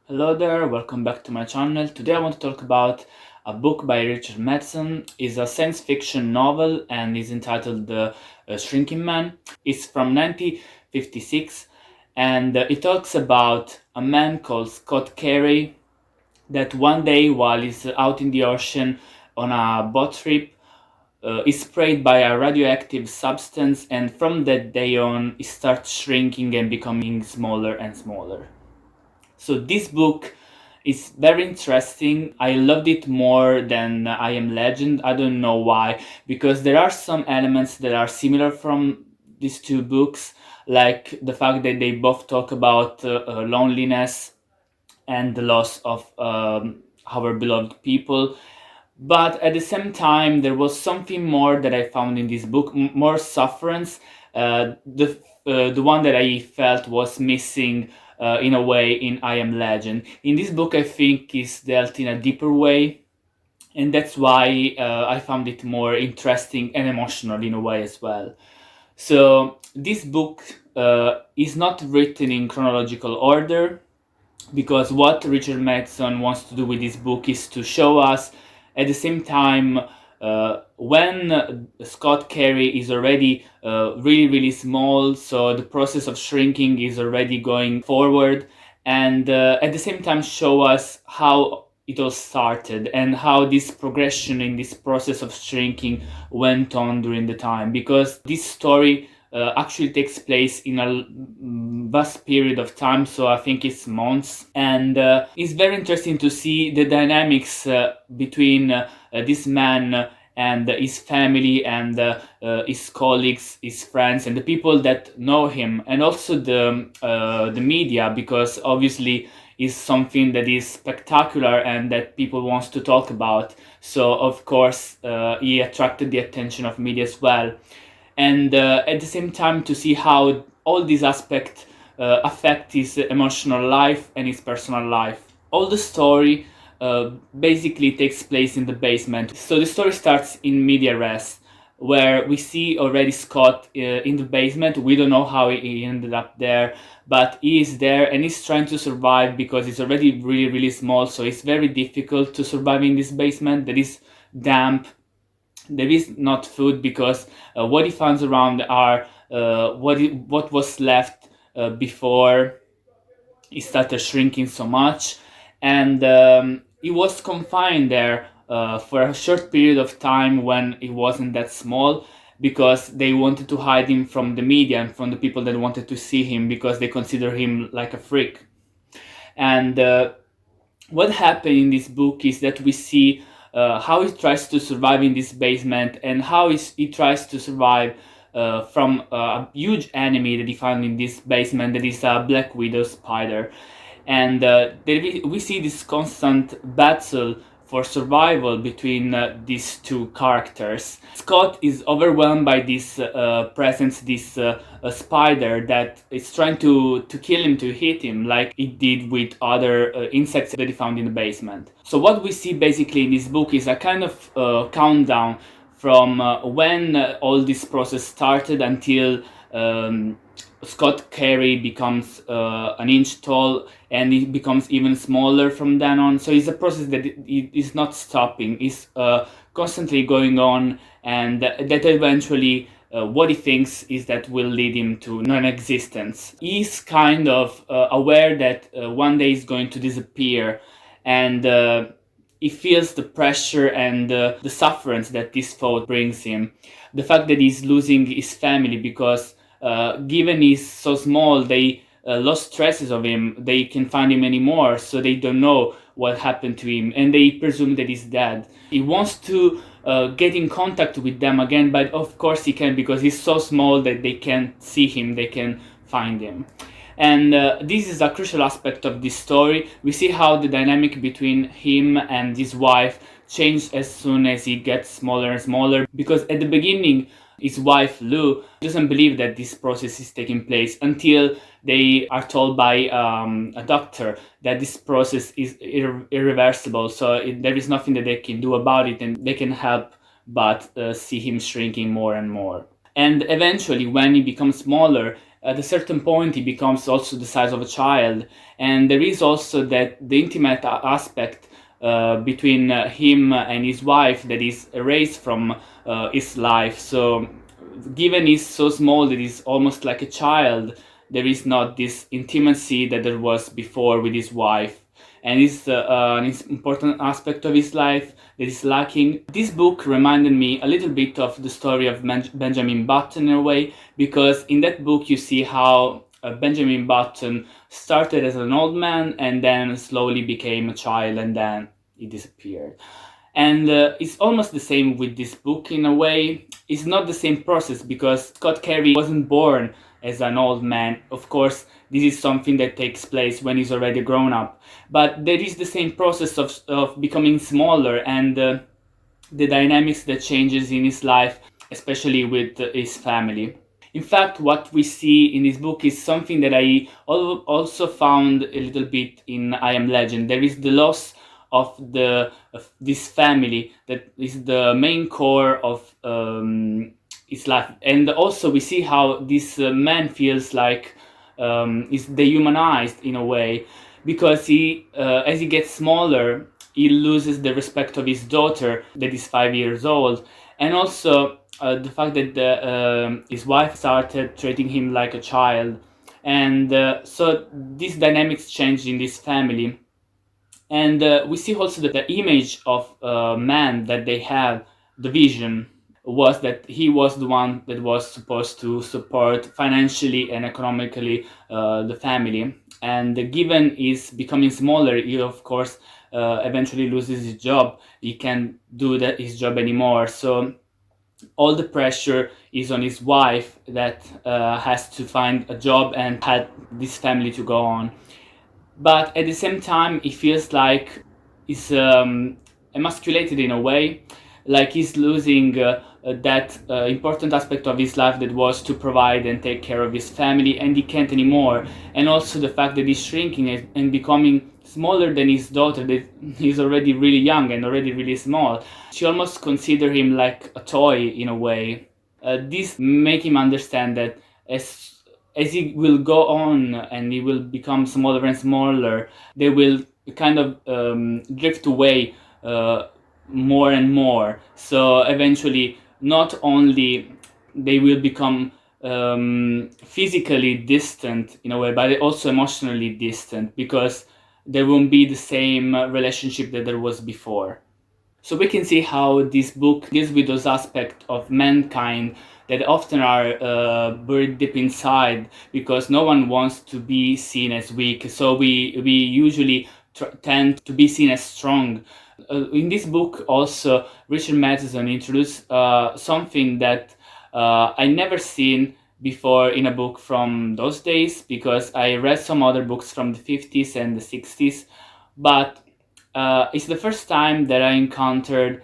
Hello there, welcome back to my channel. Today I want to talk about a book by Richard Madsen. It's a science fiction novel and is entitled Shrinking Man. It's from 1956 and it talks about a man called Scott Carey that one day while he's out in the ocean on a boat trip is sprayed by a radioactive substance, and from that day on he starts shrinking and becoming smaller and smaller. So this book is very interesting. I loved it more than I Am Legend. I don't know why, because there are some elements that are similar from these two books, like the fact that they both talk about loneliness and the loss of our beloved people. But at the same time, there was something more that I found in this book, more sufferance. The one that I felt was missing in a way in I Am Legend. In this book, I think is dealt in a deeper way, and that's why I found it more interesting and emotional in a way as well. So this book is not written in chronological order, because what Richard Madsen wants to do with this book is to show us at the same time when Scott Carey is already really small, so the process of shrinking is already going forward, and at the same time show us how it all started and how this progression in this process of shrinking went on during the time, because this story actually takes place in a vast period of time, so I think it's months, and it's very interesting to see the dynamics between this man and his family and his colleagues, his friends, and the people that know him, and also the media, because obviously is something that is spectacular and that people wants to talk about. So of course he attracted the attention of media as well, and at the same time to see how all these aspects affect his emotional life and his personal life. All the story basically takes place in the basement. So the story starts in media res, where we see already Scott in the basement. We don't know how he ended up there, but he is there and he's trying to survive because he's already really small. So it's very difficult to survive in this basement that is damp. There is not food because what he finds around are what was left before he started shrinking so much, and he was confined there for a short period of time when he wasn't that small, because they wanted to hide him from the media and from the people that wanted to see him, because they consider him like a freak. And what happened in this book is that we see how he tries to survive in this basement, and how he tries to survive from a huge enemy that he found in this basement, that is a black widow spider. And we see this constant battle for survival between these two characters. Scott is overwhelmed by this presence, this spider that is trying to kill him, to hit him, like it did with other insects that he found in the basement. So what we see basically in this book is a kind of countdown from when all this process started until Scott Carey becomes an inch tall, and it becomes even smaller from then on. So it's a process that it is not stopping, it's constantly going on, and that eventually what he thinks is that will lead him to non-existence. He's kind of aware that one day he's going to disappear, and he feels the pressure and the sufferance that this thought brings him. The fact that he's losing his family, because given he's so small, they lost traces of him. They can find him anymore, so they don't know what happened to him, and they presume that he's dead. He wants to get in contact with them again, but of course he can't, because he's so small that they can't see him, they can find him. And this is a crucial aspect of this story. We see how the dynamic between him and his wife changed as soon as he gets smaller and smaller, because at the beginning his wife Lou doesn't believe that this process is taking place until they are told by a doctor that this process is irreversible, so there is nothing that they can do about it, and they can help but see him shrinking more and more. And eventually when he becomes smaller at a certain point he becomes also the size of a child, and there is also that the intimate aspect between him and his wife that is erased from his life. So given he's so small that he's almost like a child, there is not this intimacy that there was before with his wife, and it's an important aspect of his life that is lacking. This book reminded me a little bit of the story of Benjamin Button in a way, because in that book you see how Benjamin Button started as an old man and then slowly became a child and then he disappeared. And it's almost the same with this book in a way. It's not the same process because Scott Carey wasn't born as an old man. Of course, this is something that takes place when he's already grown up. But there is the same process of becoming smaller, and the dynamics that changes in his life, especially with his family. In fact, what we see in this book is something that I also found a little bit in I Am Legend. There is the loss of this family that is the main core of his life, and also we see how this man feels like is dehumanized in a way, because he as he gets smaller he loses the respect of his daughter that is 5 years old, and also the fact that his wife started treating him like a child, and so these dynamics changed in this family. And we see also that the image of man that they have, the vision, was that he was the one that was supposed to support financially and economically the family. And given is becoming smaller, he of course eventually loses his job. He can't do his job anymore. So all the pressure is on his wife that has to find a job and help this family to go on. But at the same time he feels like he's emasculated in a way, like he's losing that important aspect of his life that was to provide and take care of his family, and he can't anymore. And also the fact that he's shrinking and becoming smaller than his daughter, that he's already really young and already really small. She almost consider him like a toy in a way. This make him understand that as he will go on and he will become smaller and smaller, they will kind of drift away more and more. So eventually, not only they will become physically distant in a way, but also emotionally distant, because there won't be the same relationship that there was before. So we can see how this book deals with those aspects of mankind that often are buried deep inside, because no one wants to be seen as weak. So we usually tend to be seen as strong. In this book also, Richard Matheson introduced something that I never seen before in a book from those days, because I read some other books from the 50s and the 60s, but it's the first time that I encountered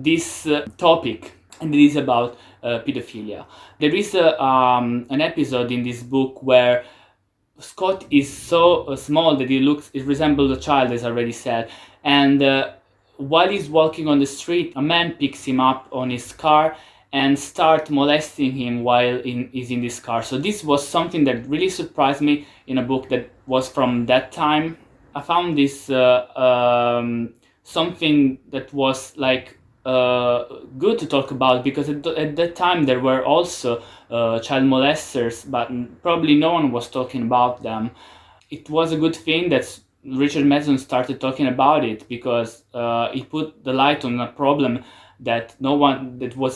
this topic, and it is about pedophilia. There is an episode in this book where Scott is so small that it resembles a child, as I already said, and while he's walking on the street, a man picks him up on his car and start molesting him while he's in this car. So this was something that really surprised me in a book that was from that time. I found this something that was like good to talk about, because at that time there were also child molesters, but probably no one was talking about them. It was a good thing that Richard Mason started talking about it, because he put the light on a problem that no one, that was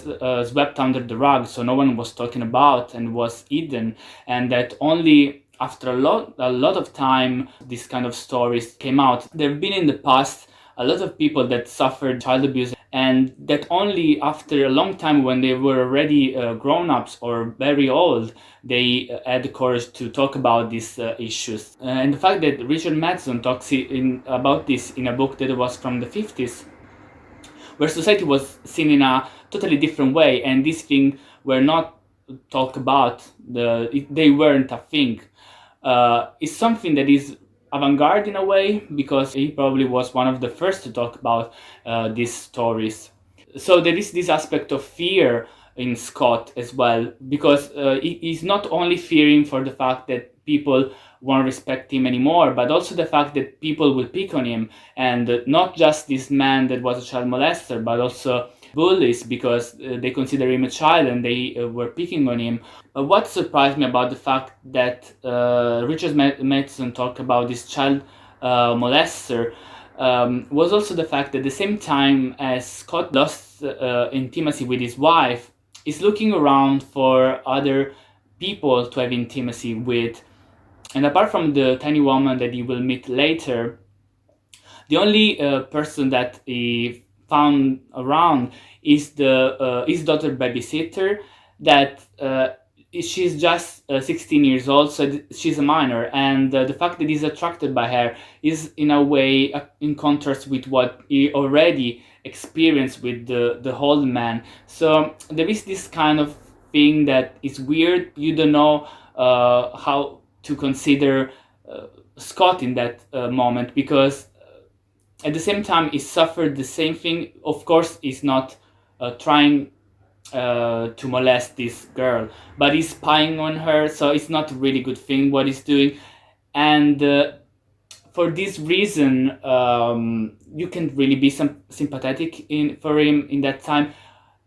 swept under the rug, so no one was talking about and was hidden, and that only after a lot of time these kind of stories came out. There have been in the past a lot of people that suffered child abuse, and that only after a long time, when they were already grown-ups or very old, they had the courage to talk about these issues. And the fact that Richard Madsen talks about this in a book that was from the 50s, where society was seen in a totally different way, and these things were not talked about, they weren't a thing. Is something that is avant-garde in a way, because he probably was one of the first to talk about these stories. So there is this aspect of fear in Scott as well, because he's not only fearing for the fact that people won't respect him anymore, but also the fact that people will pick on him, and not just this man that was a child molester, but also bullies, because they consider him a child and they were picking on him. What surprised me about the fact that Richard Madison talked about this child molester was also the fact that at the same time as Scott lost intimacy with his wife, he's looking around for other people to have intimacy with. And apart from the tiny woman that he will meet later, the only person that he found around is his daughter babysitter, that she's just 16 years old, so she's a minor, and the fact that he's attracted by her is in a way in contrast with what he already experienced with the old man. So there is this kind of thing that is weird. You don't know how to consider Scott in that moment, because at the same time he suffered the same thing. Of course he's not trying to molest this girl, but he's spying on her, so it's not a really good thing what he's doing. And for this reason, you can't really be sympathetic for him in that time,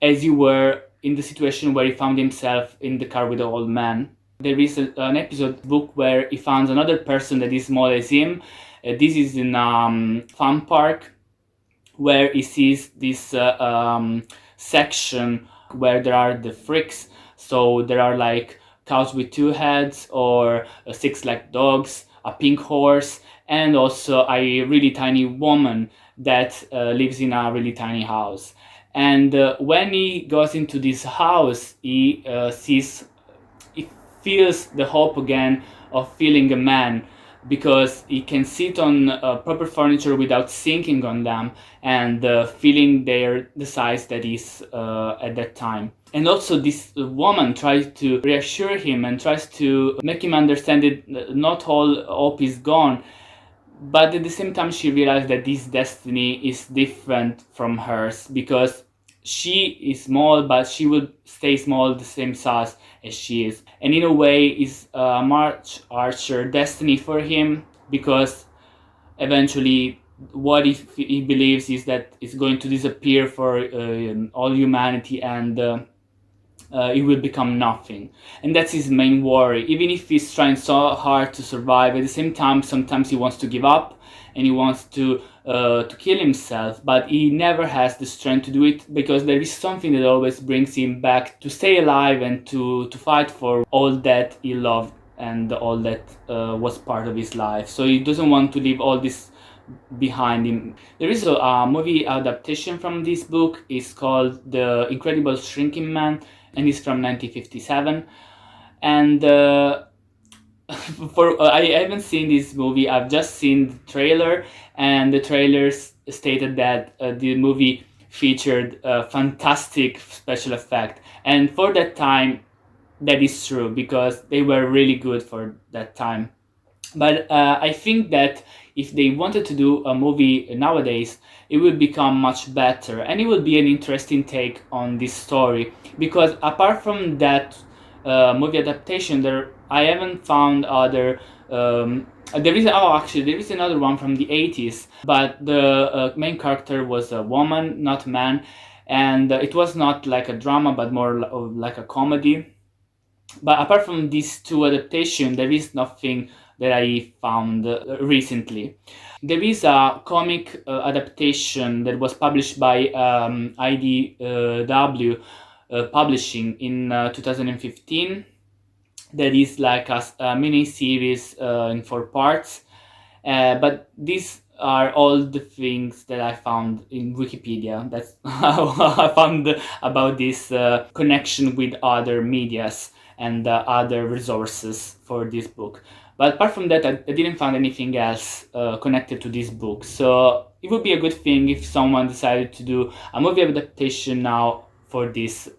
as you were in the situation where he found himself in the car with the old man. There is an episode book where he finds another person that is small as him. This is in fun park, where he sees this section where there are the freaks. So there are like cows with two heads, or six-legged dogs, a pink horse, and also a really tiny woman that lives in a really tiny house. And when he goes into this house, he feels the hope again of feeling a man, because he can sit on proper furniture without sinking on them, and feeling the size that is at that time. And also this woman tries to reassure him and tries to make him understand that not all hope is gone, but at the same time she realized that this destiny is different from hers, because she is small, but she will stay small the same size as she is. And in a way is a much harsher destiny for him, because eventually what he believes is that it's going to disappear for all humanity, and it will become nothing. And that's his main worry. Even if he's trying so hard to survive, at the same time sometimes he wants to give up and he wants to kill himself, but he never has the strength to do it, because there is something that always brings him back to stay alive and to fight for all that he loved and all that was part of his life. So he doesn't want to leave all this behind him. There is a movie adaptation from this book. It's called The Incredible Shrinking Man, and it's from 1957. And I haven't seen this movie. I've just seen the trailer, and the trailers stated that the movie featured fantastic special effect, and for that time that is true, because they were really good for that time. But I think that if they wanted to do a movie nowadays, it would become much better, and it would be an interesting take on this story, because apart from that movie adaptation, I haven't found other. There is another one from the 80s, but the main character was a woman, not a man, and it was not like a drama, but more like a comedy. But apart from these two adaptations, there is nothing that I found recently. There is a comic adaptation that was published by IDW Publishing in 2015. That is like a mini series in 4 parts. But these are all the things that I found in Wikipedia. That's how I found about this connection with other medias and other resources for this book. But apart from that, I didn't find anything else connected to this book. So it would be a good thing if someone decided to do a movie adaptation now for this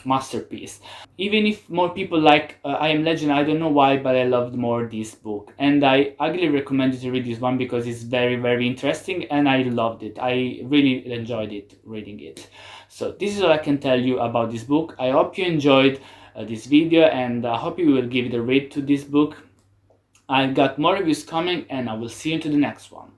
masterpiece. Even if more people like I Am Legend, I don't know why, but I loved more this book, and I highly recommend you to read this one because it's very, very interesting, and I loved it. I really enjoyed it reading it. So this is all I can tell you about this book. I hope you enjoyed this video, and I hope you will give it a read to this book. I got more reviews coming, and I will see you to the next one.